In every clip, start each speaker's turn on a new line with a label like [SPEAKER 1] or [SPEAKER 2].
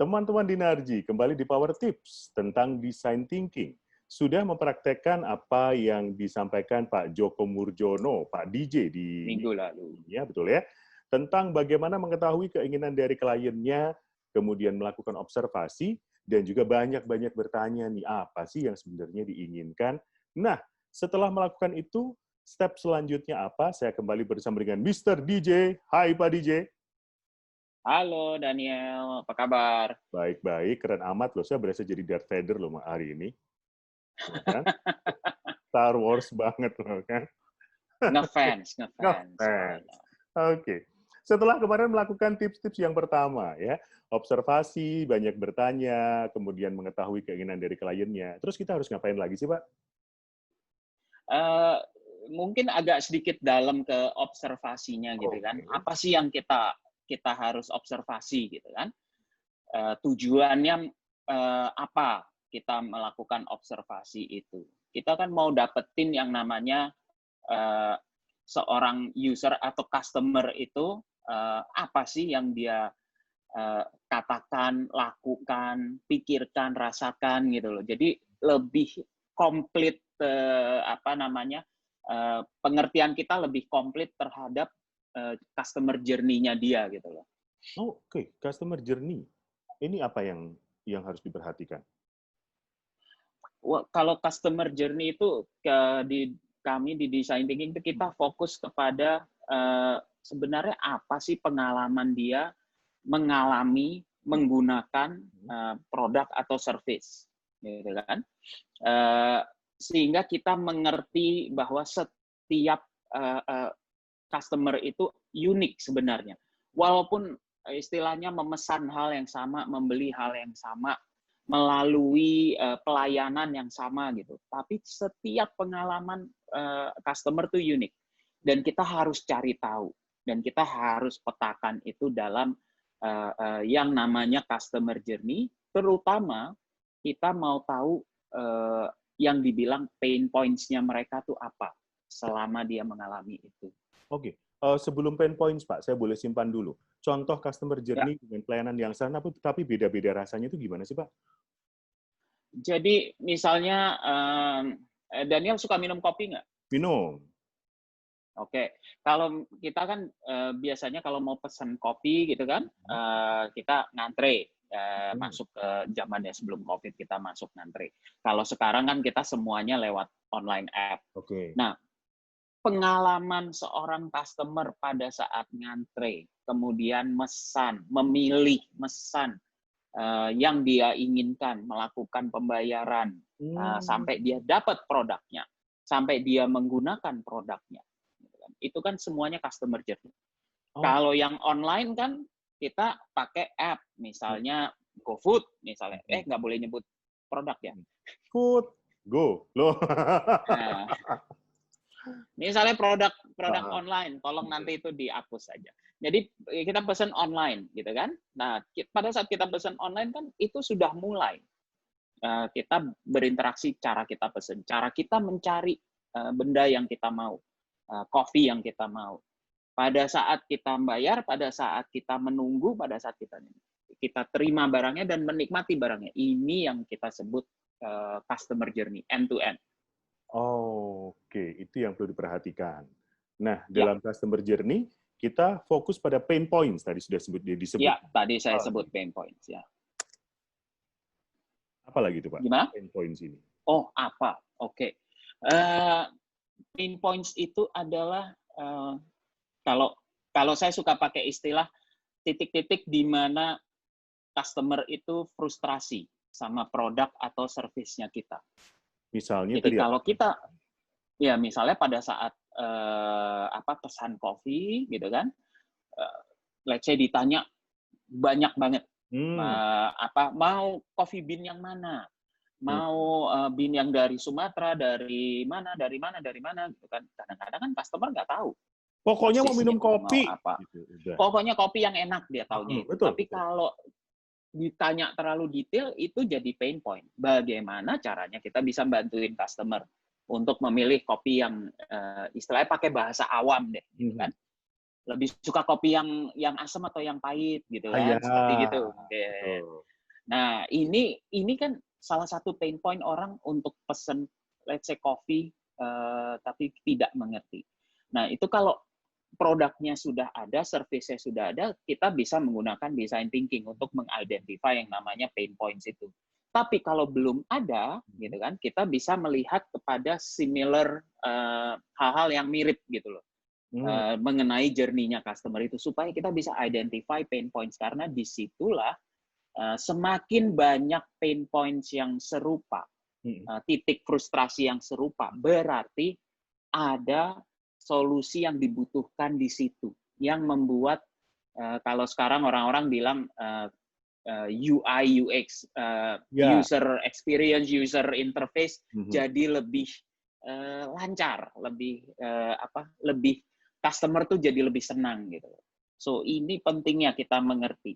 [SPEAKER 1] Teman-teman di Narji, kembali di Power Tips tentang design thinking. Sudah mempraktekkan apa yang disampaikan Pak Joko Murjono, Pak DJ di
[SPEAKER 2] Minggu lalu.
[SPEAKER 1] ya, betul ya, tentang bagaimana mengetahui keinginan dari kliennya, kemudian melakukan observasi, dan juga banyak-banyak bertanya nih, apa sih yang sebenarnya diinginkan. Nah, setelah melakukan itu, step selanjutnya apa? Saya kembali bersama dengan Mr. DJ. Hai Pak DJ.
[SPEAKER 2] Halo Daniel, apa kabar?
[SPEAKER 1] Baik-baik, keren amat loh. Saya berasa jadi Darth Vader loh hari ini. Ya kan? Star Wars banget loh kan.
[SPEAKER 2] Ngefans.
[SPEAKER 1] Ngefans. Oke. Setelah kemarin melakukan tips-tips yang pertama ya, observasi, banyak bertanya, kemudian mengetahui keinginan dari kliennya. Terus kita harus ngapain lagi sih, Pak?
[SPEAKER 2] Mungkin agak sedikit dalam ke observasinya gitu kan.
[SPEAKER 1] Oke.
[SPEAKER 2] Apa sih yang kita harus observasi gitu kan? Tujuannya apa kita melakukan observasi itu? Kita kan mau dapetin yang namanya seorang user atau customer itu apa sih yang dia katakan, lakukan, pikirkan, rasakan gitu loh. Jadi lebih komplit pengertian kita lebih komplit terhadap customer journey-nya dia gitu loh.
[SPEAKER 1] Oke, customer journey. Ini apa yang harus diperhatikan?
[SPEAKER 2] Kalau customer journey itu kami di design thinking itu kita fokus kepada sebenarnya apa sih pengalaman dia mengalami menggunakan produk atau service, gitu kan? Sehingga kita mengerti bahwa setiap customer itu unik sebenarnya. Walaupun istilahnya memesan hal yang sama, membeli hal yang sama, melalui pelayanan yang sama gitu. Tapi setiap pengalaman customer itu unik. Dan kita harus cari tahu. Dan kita harus petakan itu dalam yang namanya customer journey. Terutama kita mau tahu yang dibilang pain points-nya mereka tuh apa selama dia mengalami itu.
[SPEAKER 1] Oke. Sebelum pain points, Pak, saya boleh simpan dulu. Contoh customer journey dengan pelayanan yang sama, tapi beda-beda rasanya itu gimana sih, Pak?
[SPEAKER 2] Jadi misalnya, Daniel suka minum kopi nggak?
[SPEAKER 1] Minum.
[SPEAKER 2] Oke, kalau kita kan biasanya kalau mau pesan kopi gitu kan, kita ngantre, masuk ke zamannya sebelum COVID kita masuk ngantre. Kalau sekarang kan kita semuanya lewat online app.
[SPEAKER 1] Oke.
[SPEAKER 2] Nah, pengalaman seorang customer pada saat ngantre, kemudian memilih mesan yang dia inginkan, melakukan pembayaran, sampai dia dapat produknya, sampai dia menggunakan produknya. Itu kan semuanya customer journey. Kalau yang online kan kita pakai app, misalnya GoFood, misalnya. Nggak boleh nyebut produk ya.
[SPEAKER 1] Food, go. Loh.
[SPEAKER 2] Nah, misalnya produk online, tolong nanti itu dihapus saja. Jadi kita pesan online, gitu kan? Nah, pada saat kita pesan online kan itu sudah mulai kita berinteraksi, cara kita pesan, cara kita mencari benda yang kita mau, coffee yang kita mau. Pada saat kita bayar, pada saat kita menunggu, pada saat kita terima barangnya dan menikmati barangnya. Ini yang kita sebut customer journey, end to end.
[SPEAKER 1] Oke, itu yang perlu diperhatikan. Nah, dalam customer journey, kita fokus pada pain points, tadi sudah disebut.
[SPEAKER 2] Ya, tadi saya sebut pain points, ya.
[SPEAKER 1] Apa lagi itu, Pak?
[SPEAKER 2] Gimana?
[SPEAKER 1] Pain points ini.
[SPEAKER 2] Oh, apa? Oke. Pain points itu adalah, kalau saya suka pakai istilah, titik-titik di mana customer itu frustrasi sama produk atau servisnya kita.
[SPEAKER 1] Misalnya
[SPEAKER 2] jadi kalau kita, ya misalnya pada saat pesan kopi gitu kan, let's say ditanya banyak banget, mau coffee bean yang mana, mau bean yang dari Sumatera, dari mana gitu kan. Kadang-kadang kan customer nggak tahu.
[SPEAKER 1] Pokoknya mau minum kopi.
[SPEAKER 2] Mau apa. Gitu, pokoknya kopi yang enak dia taunya itu.
[SPEAKER 1] Betul,
[SPEAKER 2] tapi kalau ditanya terlalu detail, itu jadi pain point. Bagaimana caranya kita bisa bantuin customer untuk memilih kopi yang istilahnya pakai bahasa awam deh, gitu kan. Lebih suka kopi yang asam atau yang pahit gitu kan, seperti gitu. Nah, ini kan salah satu pain point orang untuk pesen let's say coffee tapi tidak mengerti. Nah, itu kalau produknya sudah ada, service-nya sudah ada, kita bisa menggunakan design thinking untuk mengidentify yang namanya pain points itu. Tapi kalau belum ada, gitu kan, kita bisa melihat kepada similar hal-hal yang mirip gitu loh. Mengenai journey-nya customer itu supaya kita bisa identify pain points karena disitulah semakin banyak pain points yang serupa, titik frustrasi yang serupa, berarti ada solusi yang dibutuhkan di situ yang membuat kalau sekarang orang-orang bilang UI UX user experience, user interface jadi lebih lancar, lebih lebih customer tuh jadi lebih senang gitu. So ini pentingnya kita mengerti.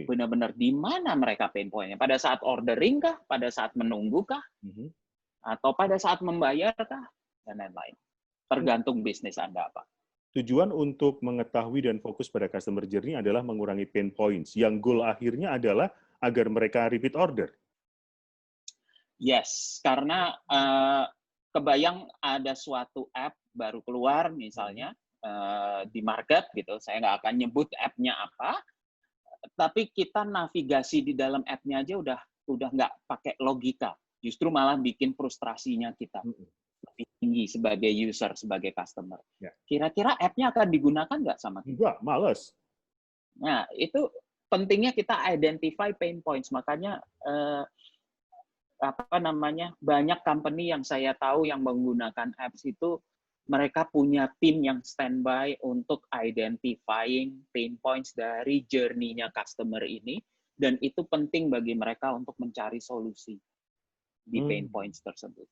[SPEAKER 2] Benar-benar di mana mereka pain point-nya. Pada saat ordering kah? Pada saat menunggu kah? Atau pada saat membayar kah? Dan lain-lain. Tergantung bisnis Anda apa.
[SPEAKER 1] Tujuan untuk mengetahui dan fokus pada customer journey adalah mengurangi pain points. Yang goal akhirnya adalah agar mereka repeat order.
[SPEAKER 2] Yes, karena kebayang ada suatu app baru keluar misalnya di market gitu. Saya nggak akan nyebut app-nya apa, tapi kita navigasi di dalam app-nya aja udah nggak pakai logika. Justru malah bikin frustrasinya kita lebih tinggi sebagai user, sebagai customer. Kira-kira app-nya akan digunakan nggak sama kita?
[SPEAKER 1] Enggak, males.
[SPEAKER 2] Nah, itu pentingnya kita identify pain points. Makanya banyak company yang saya tahu yang menggunakan apps itu mereka punya tim yang standby untuk identifying pain points dari journey-nya customer ini, dan itu penting bagi mereka untuk mencari solusi di pain points tersebut.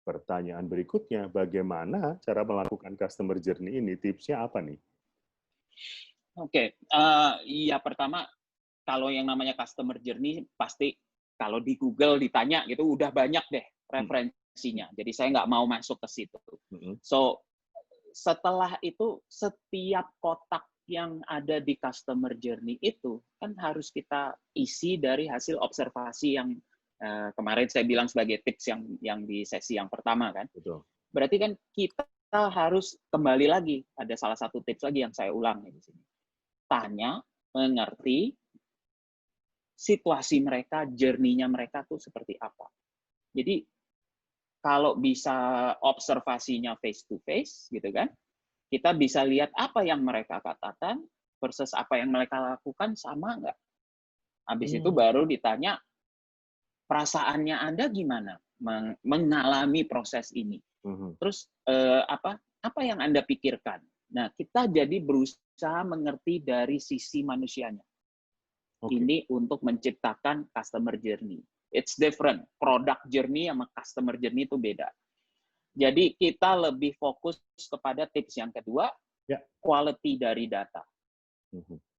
[SPEAKER 1] Pertanyaan berikutnya, bagaimana cara melakukan customer journey ini? Tipsnya apa nih?
[SPEAKER 2] Oke, ya pertama, kalau yang namanya customer journey, pasti kalau di Google ditanya gitu, udah banyak deh referensinya. Jadi saya nggak mau masuk ke situ. So, setelah itu, setiap kotak yang ada di customer journey itu, kan harus kita isi dari hasil observasi yang kemarin saya bilang sebagai tips yang di sesi yang pertama kan.
[SPEAKER 1] Betul.
[SPEAKER 2] Berarti kan kita harus kembali lagi, ada salah satu tips lagi yang saya ulang di sini. Tanya, mengerti situasi mereka, journey-nya mereka tuh seperti apa. Jadi kalau bisa observasinya face to face gitu kan, kita bisa lihat apa yang mereka katakan versus apa yang mereka lakukan sama nggak. Habis itu baru ditanya, perasaannya Anda gimana mengalami proses ini? Terus apa yang Anda pikirkan? Nah, kita jadi berusaha mengerti dari sisi manusianya. Ini untuk menciptakan customer journey. It's different. Product journey sama customer journey itu beda. Jadi kita lebih fokus kepada tips yang kedua, quality dari data.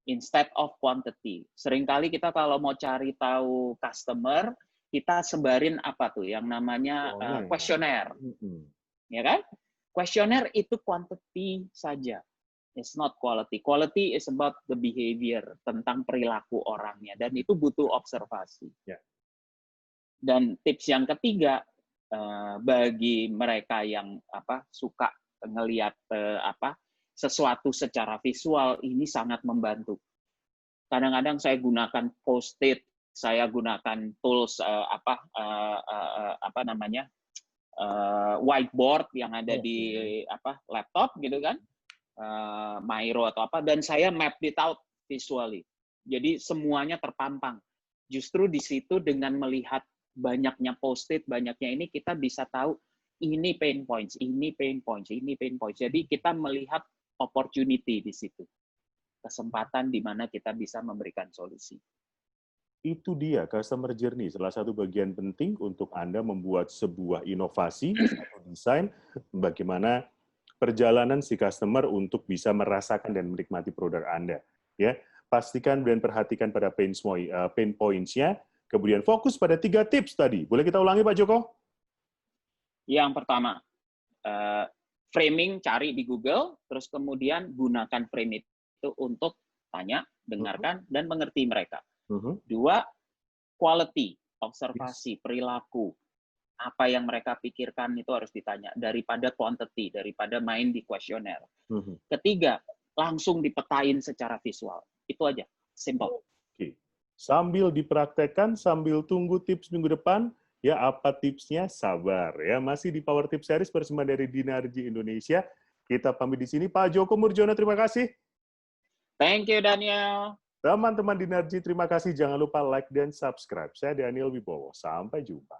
[SPEAKER 2] Instead of quantity. Seringkali kita kalau mau cari tahu customer, kita sebarin apa tuh yang namanya kuesioner. Ya kan? Kuesioner itu quantity saja. It's not quality. Quality is about the behavior, tentang perilaku orangnya, dan itu butuh observasi. Dan tips yang ketiga, bagi mereka yang suka ngelihat sesuatu secara visual, ini sangat membantu. Kadang-kadang saya gunakan post-it, saya gunakan tools whiteboard yang ada di laptop gitu kan, Miro atau apa, dan saya map it out visually. Jadi semuanya terpampang. Justru di situ dengan melihat banyaknya post-it, banyaknya ini, kita bisa tahu ini pain points, ini pain points, ini pain points. Jadi kita melihat opportunity di situ. Kesempatan di mana kita bisa memberikan solusi.
[SPEAKER 1] Itu dia customer journey, salah satu bagian penting untuk Anda membuat sebuah inovasi, satu desain, bagaimana perjalanan si customer untuk bisa merasakan dan menikmati produk Anda. Ya, pastikan dan perhatikan pada pain points-nya, kemudian fokus pada 3 tips tadi. Boleh kita ulangi, Pak Joko?
[SPEAKER 2] Yang pertama, framing, cari di Google, terus kemudian gunakan frame itu untuk tanya, dengarkan, dan mengerti mereka. Dua, quality, observasi, perilaku. Apa yang mereka pikirkan itu harus ditanya, daripada quantity, daripada main di kuesioner. Ketiga, langsung dipetain secara visual. Itu aja, simple.
[SPEAKER 1] Oke. Sambil dipraktekkan, sambil tunggu tips minggu depan, ya apa tipsnya? Sabar ya. Masih di Power Tips Series bersama dari Dinarji Indonesia. Kita pamit di sini. Pak Joko Murjono, terima kasih.
[SPEAKER 2] Thank you, Daniel.
[SPEAKER 1] Teman-teman Dinarji, terima kasih. Jangan lupa like dan subscribe. Saya Daniel Wibowo. Sampai jumpa.